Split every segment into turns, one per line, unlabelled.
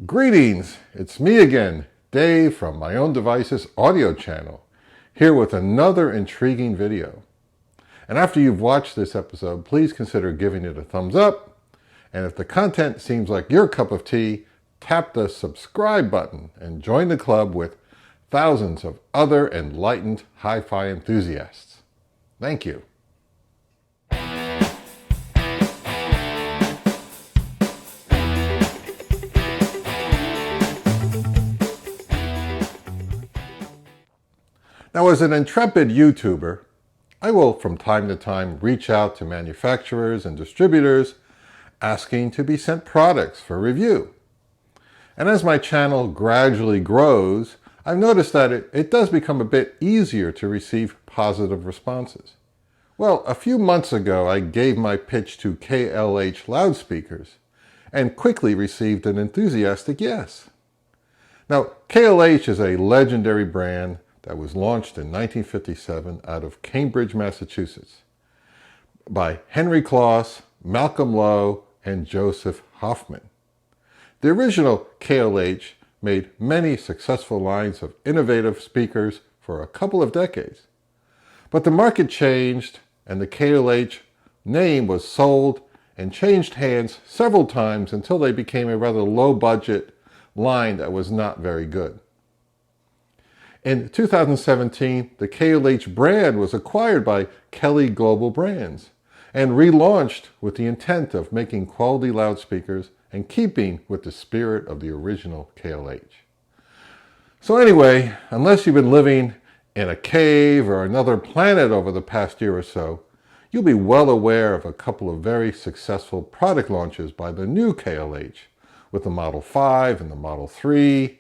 Greetings, it's me again, Dave from My Own Devices audio channel, here with another intriguing video. And after you've watched this episode, please consider giving it a thumbs up. And if the content seems like your cup of tea, tap the subscribe button and join the club with thousands of other enlightened hi-fi enthusiasts. Thank you. Now, as an intrepid YouTuber, I will from time to time reach out to manufacturers and distributors asking to be sent products for review. And as my channel gradually grows, I've noticed that it does become a bit easier to receive positive responses. Well, a few months ago, I gave my pitch to KLH Loudspeakers and quickly received an enthusiastic yes. Now, KLH is a legendary brand that was launched in 1957 out of Cambridge, Massachusetts by Henry Claus, Malcolm Lowe, and Joseph Hoffman. The original KLH made many successful lines of innovative speakers for a couple of decades. But the market changed and the KLH name was sold and changed hands several times until they became a rather low-budget line that was not very good. In 2017, the KLH brand was acquired by Kelly Global Brands and relaunched with the intent of making quality loudspeakers and keeping with the spirit of the original KLH. So anyway, unless you've been living in a cave or another planet over the past year or so, you'll be well aware of a couple of very successful product launches by the new KLH with the Model 5 and the Model 3.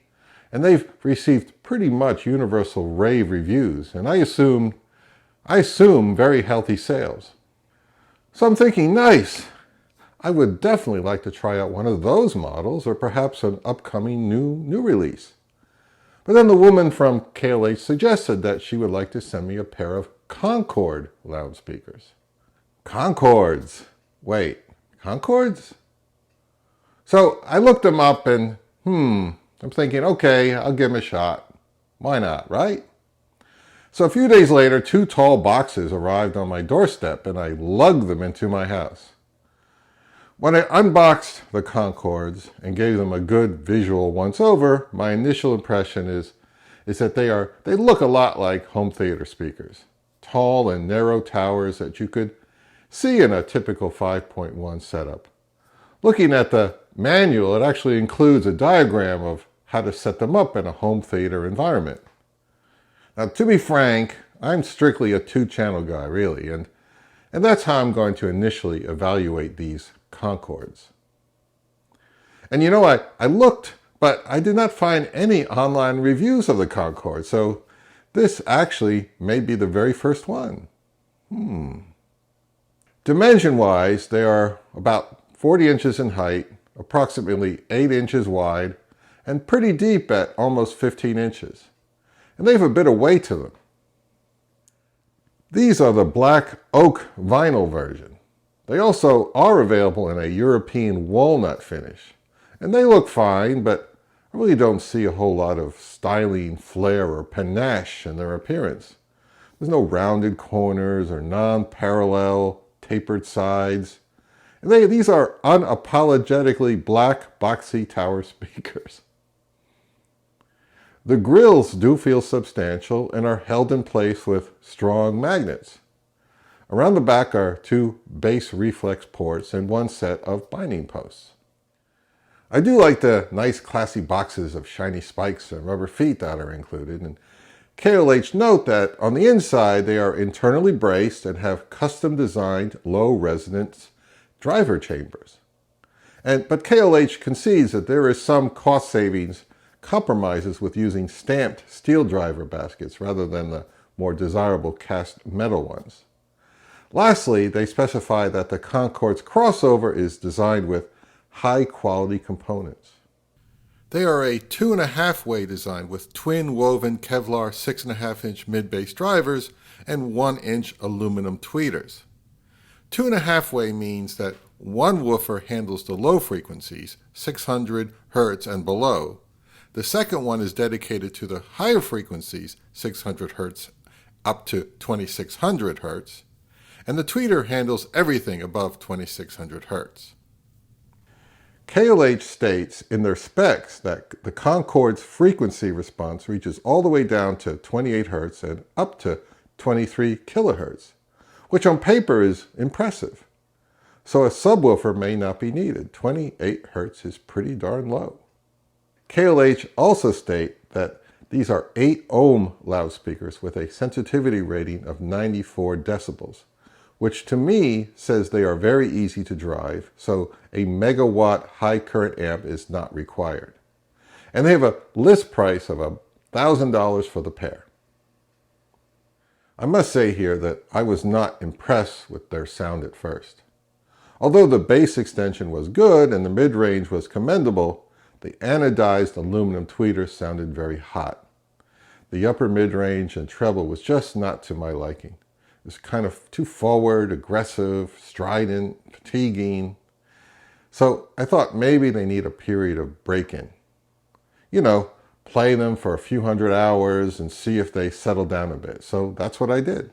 And they've received pretty much universal rave reviews, and I assume very healthy sales. So I'm thinking, nice, I would definitely like to try out one of those models, or perhaps an upcoming new release. But then the woman from KLH suggested that she would like to send me a pair of Concord loudspeakers. Concords? Wait, Concords? So I looked them up and, I'm thinking, okay, I'll give them a shot. Why not, right? So a few days later, 2 tall boxes arrived on my doorstep and I lugged them into my house. When I unboxed the Concords and gave them a good visual once-over, my initial impression is that they look a lot like home theater speakers. Tall and narrow towers that you could see in a typical 5.1 setup. Looking at the manual, it actually includes a diagram of how to set them up in a home theater environment. Now, to be frank, I'm strictly a 2-channel guy, really, and that's how I'm going to initially evaluate these Concords. And you know, I looked, but I did not find any online reviews of the Concord, so this actually may be the very first one. Dimension-wise, they are about 40 inches in height, approximately 8 inches wide, and pretty deep at almost 15 inches. And they have a bit of weight to them. These are the black oak vinyl version. They also are available in a European walnut finish. And they look fine, but I really don't see a whole lot of styling, flair, or panache in their appearance. There's no rounded corners or non-parallel tapered sides. And these are unapologetically black boxy tower speakers. The grills do feel substantial and are held in place with strong magnets. Around the back are 2 bass reflex ports and 1 set of binding posts. I do like the nice classy boxes of shiny spikes and rubber feet that are included, and KLH note that on the inside they are internally braced and have custom designed low resonance driver chambers. But KLH concedes that there is some cost savings compromises with using stamped steel driver baskets rather than the more desirable cast metal ones. Lastly, they specify that the Concord's crossover is designed with high-quality components. They are a 2.5-way design with twin woven Kevlar 6.5-inch mid-bass drivers and 1-inch aluminum tweeters. 2.5-way means that one woofer handles the low frequencies, 600 Hz and below. The second one is dedicated to the higher frequencies, 600 Hz up to 2600 Hz. And the tweeter handles everything above 2600 Hz. KLH states in their specs that the Concord's frequency response reaches all the way down to 28 Hz and up to 23 kHz, which on paper is impressive. So a subwoofer may not be needed. 28 Hz is pretty darn low. KLH also state that these are 8 ohm loudspeakers with a sensitivity rating of 94 decibels, which to me says they are very easy to drive, so a megawatt high current amp is not required. And they have a list price of $1,000 for the pair. I must say here that I was not impressed with their sound at first. Although the bass extension was good and the mid-range was commendable, the anodized aluminum tweeter sounded very hot. The upper mid-range and treble was just not to my liking. It was kind of too forward, aggressive, strident, fatiguing. So I thought maybe they need a period of break-in. You know, play them for a few hundred hours and see if they settle down a bit. So that's what I did.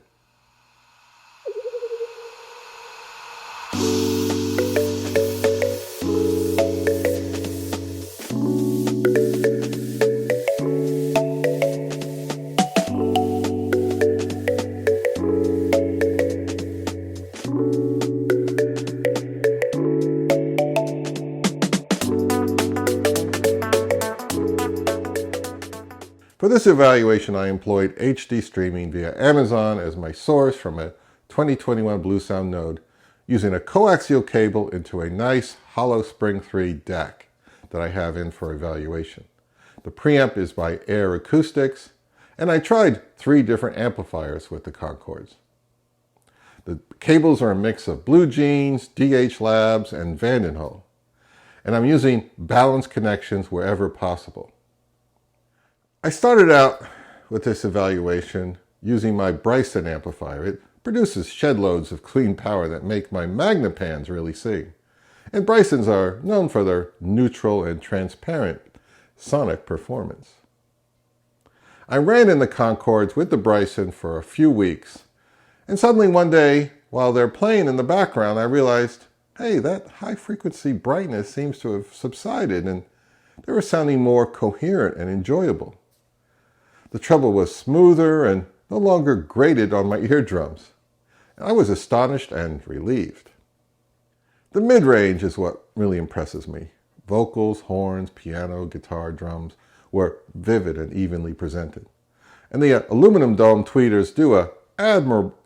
For this evaluation, I employed HD streaming via Amazon as my source from a 2021 Bluesound Node, using a coaxial cable into a nice Hollow Spring 3 DAC that I have in for evaluation. The preamp is by Air Acoustics, and I tried 3 different amplifiers with the Concords. The cables are a mix of Blue Jeans, DH Labs, and Vandenhul, and I'm using balanced connections wherever possible. I started out with this evaluation using my Bryson amplifier. It produces shed loads of clean power that make my Magnapans really sing. And Brysons are known for their neutral and transparent sonic performance. I ran in the Concords with the Bryson for a few weeks, and suddenly one day, while they're playing in the background, I realized, hey, that high frequency brightness seems to have subsided and they were sounding more coherent and enjoyable. The treble was smoother and no longer grated on my eardrums. I was astonished and relieved. The mid-range is what really impresses me. Vocals, horns, piano, guitar, drums were vivid and evenly presented. And the aluminum dome tweeters do an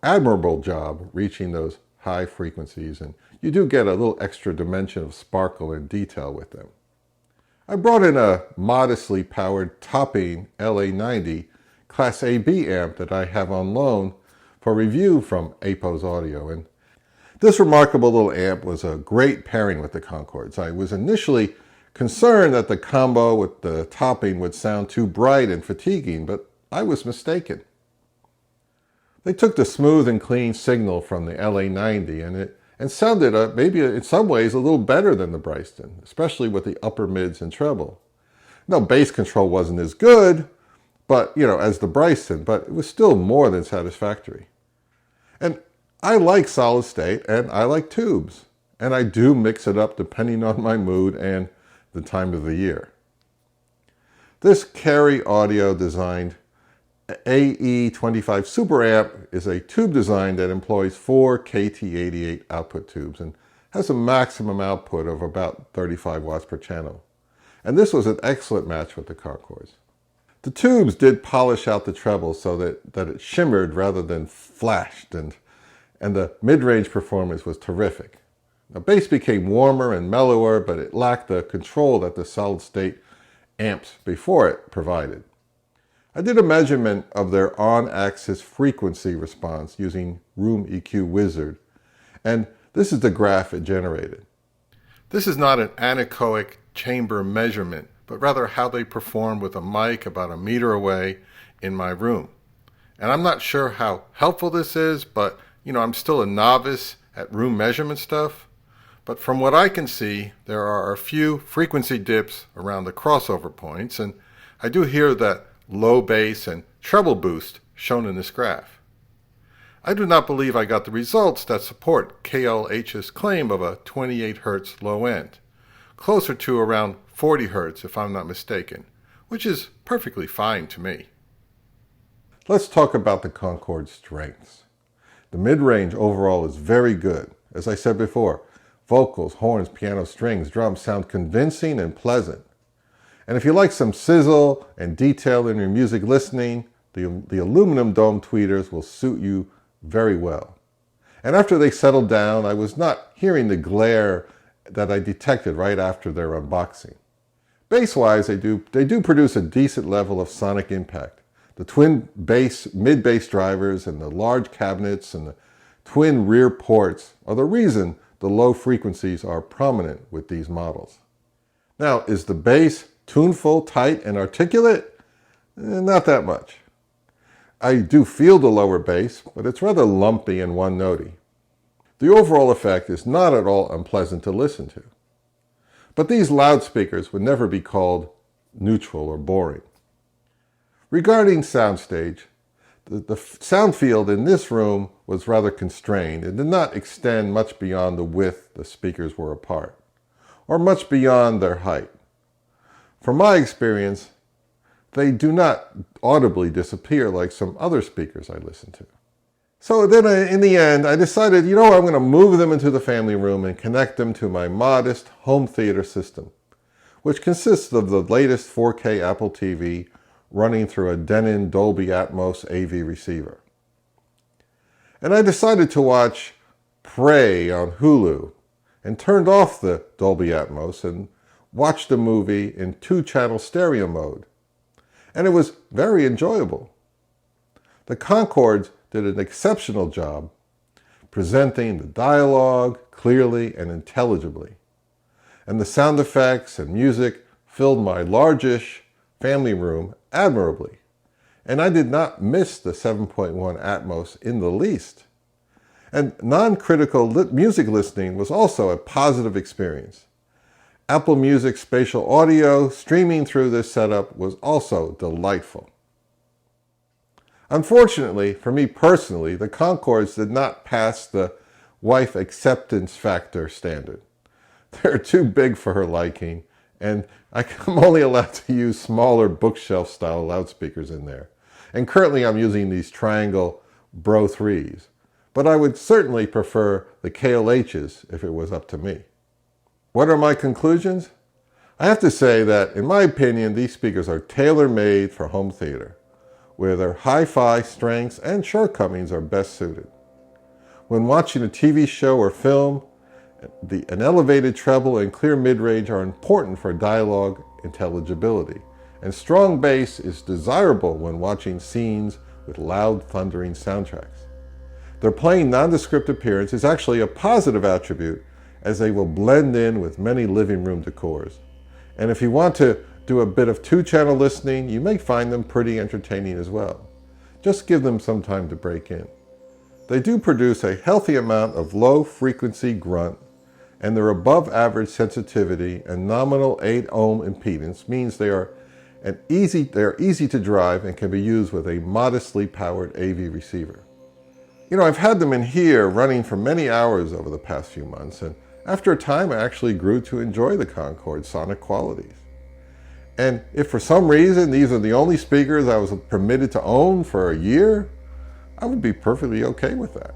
admirable job reaching those high frequencies, and you do get a little extra dimension of sparkle and detail with them. I brought in a modestly powered topping LA90 Class AB amp that I have on loan for review from Apos Audio, and this remarkable little amp was a great pairing with the Concords. I was initially concerned that the combo with the topping would sound too bright and fatiguing, but I was mistaken. They took the smooth and clean signal from the LA90 and sounded maybe in some ways a little better than the Bryson, especially with the upper mids and treble. No, bass control wasn't as good, but as the Bryson, but it was still more than satisfactory. And I like solid state and I like tubes, and I do mix it up depending on my mood and the time of the year. This Carry Audio designed AE25 Super Amp is a tube design that employs 4 KT88 output tubes and has a maximum output of about 35 watts per channel. And this was an excellent match with the Concords. The tubes did polish out the treble so that it shimmered rather than flashed, and the mid-range performance was terrific. The bass became warmer and mellower, but it lacked the control that the solid-state amps before it provided. I did a measurement of their on-axis frequency response using Room EQ Wizard, and this is the graph it generated. This is not an anechoic chamber measurement, but rather how they perform with a mic about a meter away in my room. And I'm not sure how helpful this is, but I'm still a novice at room measurement stuff. But from what I can see, there are a few frequency dips around the crossover points, and I do hear that low bass and treble boost shown in this graph. I do not believe I got the results that support KLH's claim of a 28 Hz low end, closer to around 40 Hz if I'm not mistaken, which is perfectly fine to me. Let's talk about the Concord's strengths. The mid-range overall is very good. As I said before, vocals, horns, piano, strings, drums sound convincing and pleasant. And if you like some sizzle and detail in your music listening, the aluminum dome tweeters will suit you very well. And after they settled down, I was not hearing the glare that I detected right after their unboxing. Bass-wise, they do produce a decent level of sonic impact. The twin mid-bass drivers and the large cabinets and the twin rear ports are the reason the low frequencies are prominent with these models. Now, is the bass tuneful, tight, and articulate? Not that much. I do feel the lower bass, but it's rather lumpy and one-notey. The overall effect is not at all unpleasant to listen to. But these loudspeakers would never be called neutral or boring. Regarding soundstage, the sound field in this room was rather constrained and did not extend much beyond the width the speakers were apart, or much beyond their height. From my experience, they do not audibly disappear like some other speakers I listen to. So then in the end, I decided, I'm going to move them into the family room and connect them to my modest home theater system, which consists of the latest 4K Apple TV running through a Denon Dolby Atmos AV receiver. And I decided to watch Prey on Hulu and turned off the Dolby Atmos and watched the movie in 2-channel stereo mode. And it was very enjoyable. The Concords did an exceptional job presenting the dialogue clearly and intelligibly. And the sound effects and music filled my largish family room admirably. And I did not miss the 7.1 Atmos in the least. And non-critical music listening was also a positive experience. Apple Music spatial audio streaming through this setup was also delightful. Unfortunately, for me personally, the Concords did not pass the wife acceptance factor standard. They're too big for her liking, and I'm only allowed to use smaller bookshelf-style loudspeakers in there. And currently I'm using these Triangle Bro 3s, but I would certainly prefer the KLHs if it was up to me. What are my conclusions? I have to say that, in my opinion, these speakers are tailor-made for home theater, where their hi-fi strengths and shortcomings are best suited. When watching a TV show or film, an elevated treble and clear mid-range are important for dialogue intelligibility, and strong bass is desirable when watching scenes with loud, thundering soundtracks. Their plain, nondescript appearance is actually a positive attribute, as they will blend in with many living room decors. And if you want to do a bit of 2-channel listening, you may find them pretty entertaining as well. Just give them some time to break in. They do produce a healthy amount of low-frequency grunt, and their above-average sensitivity and nominal 8-ohm impedance means they are easy to drive and can be used with a modestly powered AV receiver. I've had them in here running for many hours over the past few months, and after a time I actually grew to enjoy the Concord's sonic qualities. And if for some reason these are the only speakers I was permitted to own for a year, I would be perfectly okay with that.